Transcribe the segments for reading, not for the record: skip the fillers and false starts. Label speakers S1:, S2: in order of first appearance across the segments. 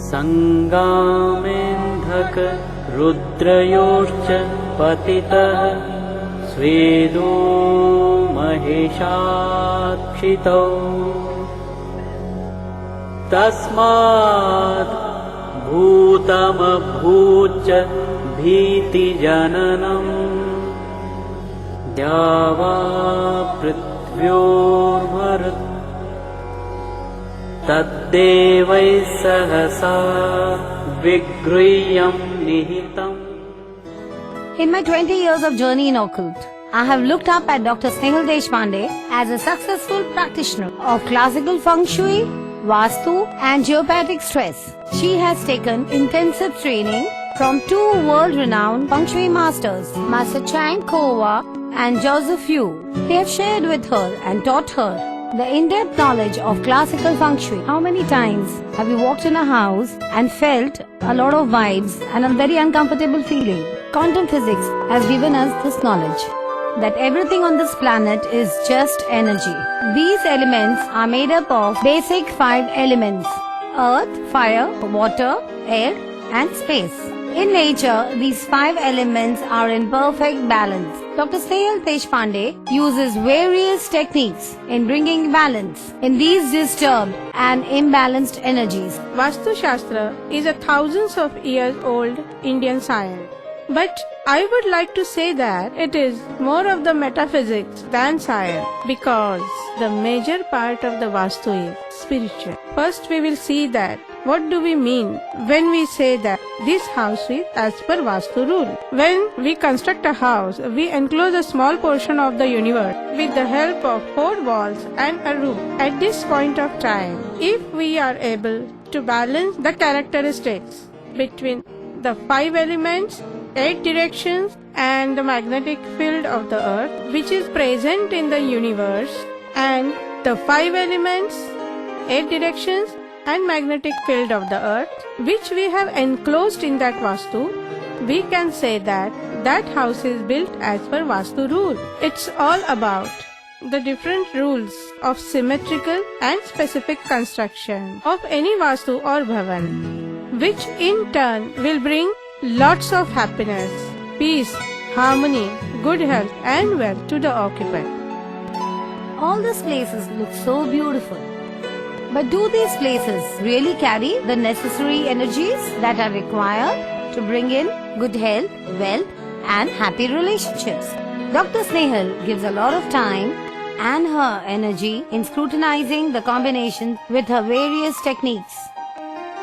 S1: संगामेन्धक रुद्रयोश्च पतितः स्वेदो महेशाक्षितौ तस्माद् भूतमभूच्च भीतिजननम् द्यावा पृथ्व्योर्मरुत् तद्देवैः सहसा विगृह्यं निहितम्.
S2: In my 20 years of journey in occult, I have looked up at Dr. Snehal Deshpande as a successful practitioner of classical feng shui, vastu and geopathic stress. She has taken intensive training from two world-renowned feng shui masters, Master Chang Kowa and Joseph Yu. They have shared with her and taught her the in-depth knowledge of classical feng shui. How many times have you walked in a house and felt a lot of vibes and a very uncomfortable feeling? Quantum physics has given us this knowledge that everything on this planet is just energy. These elements are made up of basic 5 elements: earth, fire, water, air and space. In nature, these 5 elements are in perfect balance. Dr. Snehal Deshpande uses various techniques in bringing balance in these disturbed and imbalanced energies.
S3: Vastu Shastra is a thousands of years old Indian science. But I would like to say that it is more of the metaphysics than science, because the major part of the Vastu is spiritual. First we will see that what do we mean when we say that this house is as per Vastu rule. When we construct a house, we enclose a small portion of the universe with the help of 4 walls and a roof. At this point of time, if we are able to balance the characteristics between the 5 elements, 8 directions and the magnetic field of the earth which is present in the universe, and the 5 elements, 8 directions and magnetic field of the earth which we have enclosed in that Vastu, we can say that that house is built as per Vastu rule. It's all about the different rules of symmetrical and specific construction of any Vastu or Bhavan, which in turn will bring lots of happiness, peace, harmony, good health and wealth to the occupant.
S2: All these places look so beautiful. But do these places really carry the necessary energies that are required to bring in good health, wealth and happy relationships? Dr. Snehal gives a lot of time and her energy in scrutinizing the combinations with her various techniques.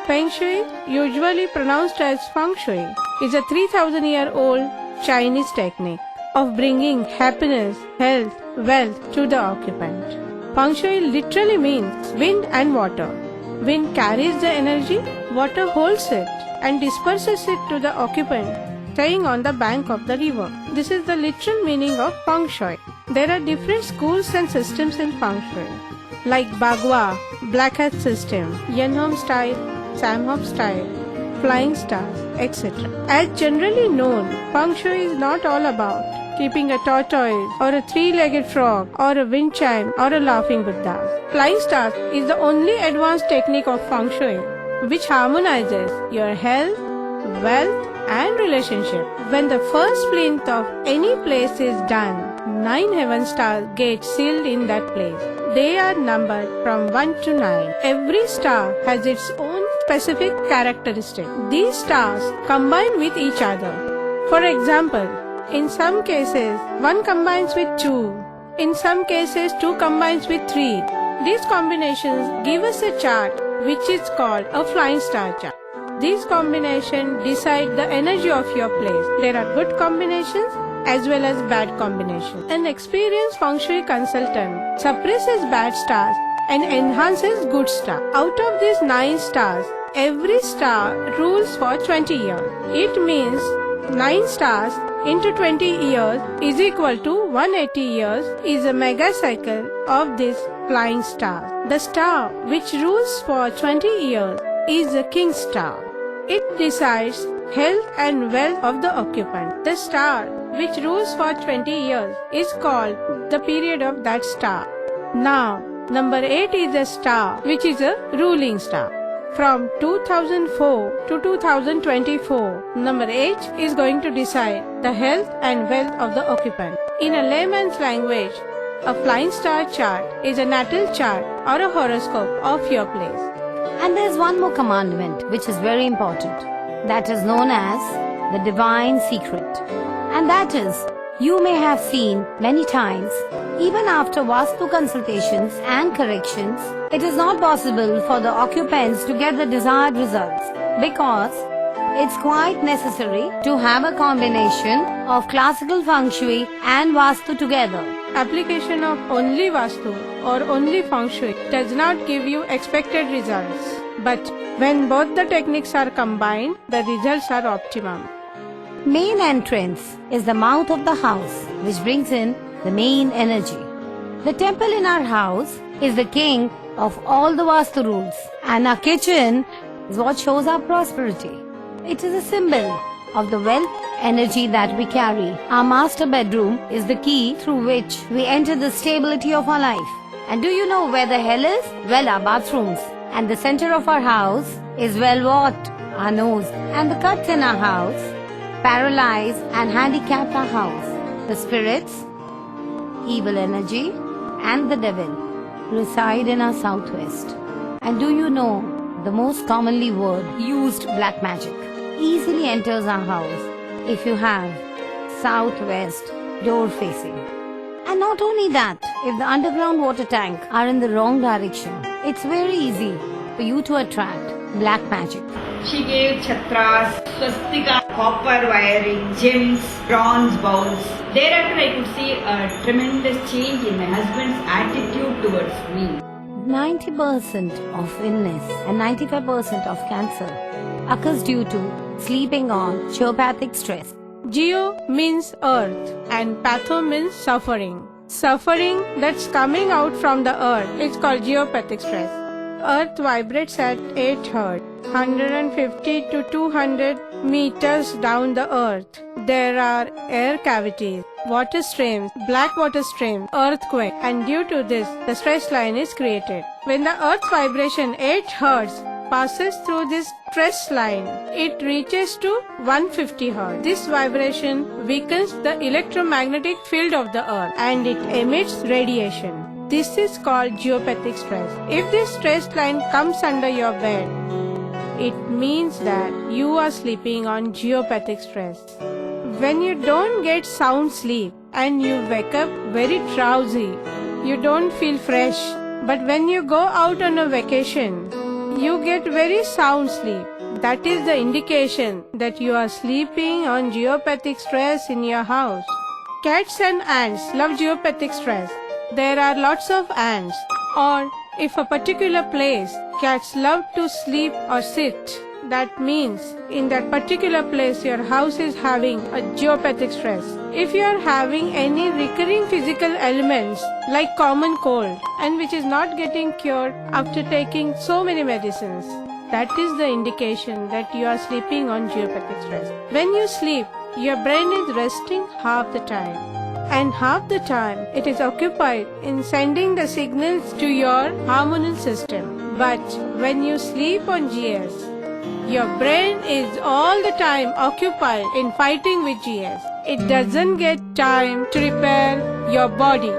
S3: Feng Shui, usually pronounced as Feng Shui, is a 3,000-year-old Chinese technique of bringing happiness, health, wealth to the occupant. Feng Shui literally means wind and water. Wind carries the energy, water holds it and disperses it to the occupant staying on the bank of the river. This is the literal meaning of Feng Shui. There are different schools and systems in Feng Shui, like Bagua, Black Hat system, Yenhom style, Samhop style, flying stars, etc. As generally known, Feng Shui is not all about keeping a tortoise or a 3-legged frog or a wind chime or a laughing Buddha. Flying stars is the only advanced technique of Feng Shui which harmonizes your health, wealth and relationship. When the first plinth of any place is done, 9 heaven stars get sealed in that place. They are numbered from 1 to 9. Every star has its own specific characteristic. These stars combine with each other. For example, in some cases, 1 combines with 2. In some cases, 2 combines with 3. These combinations give us a chart which is called a flying star chart. These combinations decide the energy of your place. There are good combinations as well as bad combinations. An experienced Feng Shui consultant suppresses bad stars and enhances good stars. Out of these 9 stars, every star rules for 20 years. It means 9 stars into 20 years is equal to 180 years is a mega cycle of this flying star. The star which rules for 20 years is the king star. It decides health and wealth of the occupant. The star which rules for 20 years is called the period of that star. Now, number 8 is a star which is a ruling star. From 2004 to 2024, number 8 is going to decide the health and wealth of the occupant. In a layman's language, a flying star chart is a natal chart or a horoscope of your place.
S2: And there's one more commandment which is very important. That is known as the divine secret. And that is, you may have seen many times, even after Vastu consultations and corrections, it is not possible for the occupants to get the desired results because it's quite necessary to have a combination of classical feng shui and Vastu together.
S3: Application of only Vastu or only Feng Shui does not give you expected results. But when both the techniques are combined, the results are optimum.
S2: Main entrance is the mouth of the house, which brings in the main energy. The temple in our house is the king of all the Vastu rules, and our kitchen is what shows our prosperity. It is a symbol of the wealth energy that we carry. Our master bedroom is the key through which we enter the stability of our life. And do you know where the hell is? Well, our bathrooms. And the center of our house is well what? Our nose. And the cuts in our house paralyze and handicap our house. The spirits, evil energy, and the devil reside in our southwest. And do you know the most commonly word used black magic easily enters our house if you have southwest door facing. And not only that, if the underground water tank are in the wrong direction, it's very easy for you to attract black magic.
S4: She gave chhatras, swastika, copper wiring, gems, bronze bowls. Thereafter I could see a tremendous change in my husband's attitude towards me.
S2: 90% of illness and 95% of cancer occurs due to sleeping on geopathic stress.
S3: Geo means earth and patho means suffering. Suffering that's coming out from the earth is called geopathic stress. Earth vibrates at 8 Hz, 150 to 200 meters down the earth. There are air cavities, water streams, black water streams, earthquake, and due to this, the stress line is created. When the earth's vibration 8 Hz passes through this stress line, it reaches to 150 Hz. This vibration weakens the electromagnetic field of the earth and it emits radiation. This is called geopathic stress. If this stress line comes under your bed, it means that you are sleeping on geopathic stress. When you don't get sound sleep and you wake up very drowsy, you don't feel fresh. But when you go out on a vacation, you get very sound sleep. That is the indication that you are sleeping on geopathic stress in your house. Cats and ants love geopathic stress. There are lots of ants. Or if a particular place, cats love to sleep or sit. That means in that particular place your house is having a geopathic stress. If you are having any recurring physical ailments like common cold and which is not getting cured after taking so many medicines, that is the indication that you are sleeping on geopathic stress. When you sleep, your brain is resting half the time. And half the time it is occupied in sending the signals to your hormonal system. But when you sleep on GS, your brain is all the time occupied in fighting with GS. It doesn't get time to repair your body.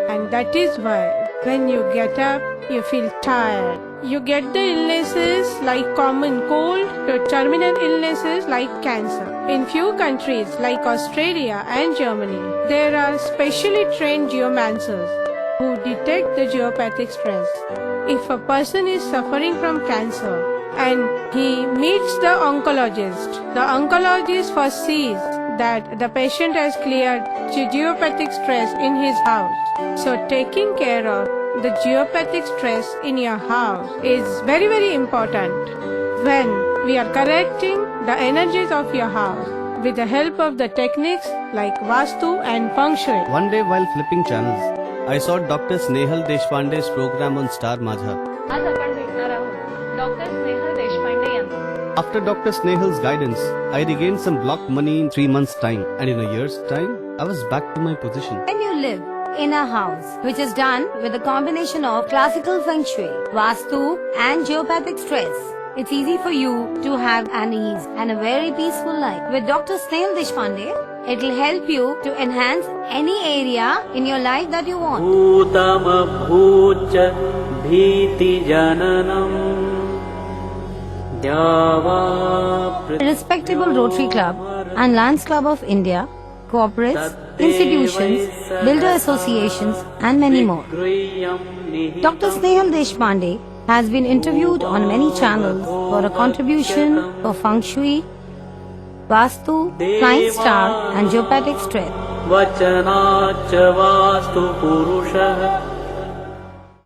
S3: And that is why when you get up, you feel tired. You get the illnesses like common cold to terminal illnesses like cancer. In few countries like Australia and Germany, there are specially trained geomancers who detect the geopathic stress. If a person is suffering from cancer and he meets the oncologist first sees that the patient has cleared geopathic stress in his house. So taking care of the geopathic stress in your house is very, very important. When we are correcting the energies of your house with the help of the techniques like Vastu and Feng Shui.
S5: One day while flipping channels, I saw Dr. Snehal Deshpande's program on Star Majha.
S6: आज आपण भेटणार आहोत doctor Snehal Deshpande यांना.
S5: After Dr. Snehal's guidance, I regained some blocked money in 3 months' time, and in a year's time, I was back to my position.
S2: When you live in a house, which is done with a combination of classical feng shui, vastu and geopathic stress. It's easy for you to have an ease and a very peaceful life. With Dr. Snehal Deshpande, it will help you to enhance any area in your life that you want.
S1: भूतम भूच भीति जननम द्यावा
S2: Respectable Rotary Club and Lions Club of India, corporates, institutions, builder associations and many more. Dr. Snehal Deshpande has been interviewed on many channels for a contribution for feng shui, vastu, flying star and geopathic strength.
S1: वचनाच्च vastu पुरुषः